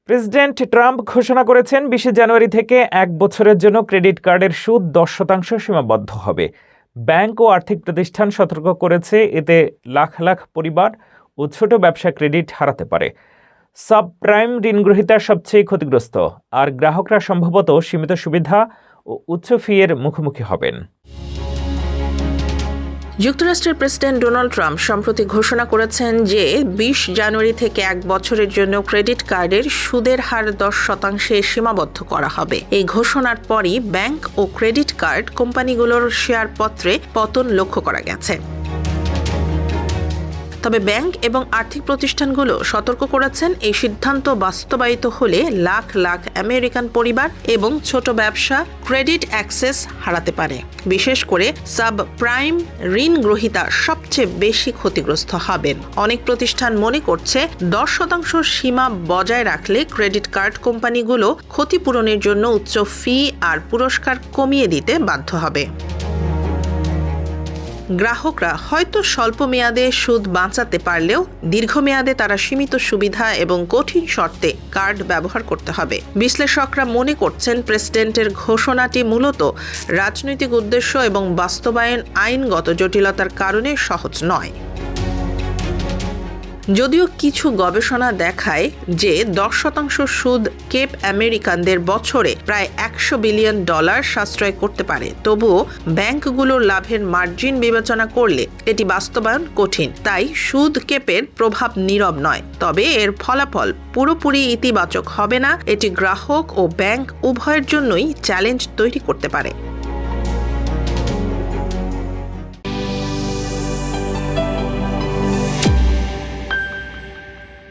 President Trump ঘোষণা করেছেন ২০ জানুয়ারি থেকে ১ বছরের জন্য ক্রেডিট কার্ডের সুদ ১০% সীমাবদ্ধ হবে। ব্যাংক ও আর্থিক প্রতিষ্ঠান সতর্ক করেছে, এতে লাখ লাখ পরিবার ও ছোট ব্যবসা ক্রেডিট হারাতে পারে। সাবপ্রাইম ঋণগ্রহীতা সবচেয়ে ক্ষতিগ্রস্ত, আর গ্রাহকরা সম্ভবত সীমিত সুবিধা ও উচ্চ ফি-এর মুখোমুখি হবেন। যুক্তরাষ্ট্রের প্রেসিডেন্ট ডোনাল্ড ট্রাম্প সম্প্রতি ঘোষণা করেছেন যে ২০ জানুয়ারি থেকে ১ বছরের জন্য ক্রেডিট কার্ডের সুদের হার ১০% সীমাবদ্ধ করা হবে। এই ঘোষণার পরই ব্যাংক ও ক্রেডিট কার্ড কোম্পানিগুলোর শেয়ারপত্রে পতন লক্ষ্য করা গেছে। তবে ব্যাংক এবং আর্থিক প্রতিষ্ঠানগুলো সতর্ক করেছেন, এই সিদ্ধান্ত বাস্তবায়িত হলে লাখ লাখ আমেরিকান পরিবার এবং ছোট ব্যবসা ক্রেডিট অ্যাক্সেস হারাতে পারে। বিশেষ করে সাবপ্রাইম ঋণগ্রহীতা সবচেয়ে বেশি ক্ষতিগ্রস্ত হবেন। অনেক প্রতিষ্ঠান মনে করছে ১০% সীমা বজায় রাখলে ক্রেডিট কার্ড কোম্পানিগুলো ক্ষতিপূরণের জন্য উচ্চ ফি আর পুরস্কার কমিয়ে দিতে বাধ্য হবে। গ্রাহকরা হয়তো স্বল্প মেয়াদে সুদ বাঁচাতে পারলেও দীর্ঘমেয়াদে তারা সীমিত সুবিধা এবং কঠিন শর্তে কার্ড ব্যবহার করতে হবে। বিশ্লেষকরা মনে করছেন, প্রেসিডেন্টের ঘোষণাটি মূলত রাজনৈতিক উদ্দেশ্য এবং বাস্তবায়ন আইনগত জটিলতার কারণে সহজ নয়। যদিও কিছু গবেষণা দেখায় যে ১০% সুদ কেপ আমেরিকানদের বছরে প্রায় $১০০ বিলিয়ন সাশ্রয় করতে পারে, তবুও ব্যাংকগুলোর লাভের মার্জিন বিবেচনা করলে এটি বাস্তবায়ন কঠিন। তাই সুদ কেপের প্রভাব নীরব নয়, তবে এর ফলাফল পুরোপুরি ইতিবাচক হবে না। এটি গ্রাহক ও ব্যাংক উভয়ের জন্যই চ্যালেঞ্জ তৈরি করতে পারে।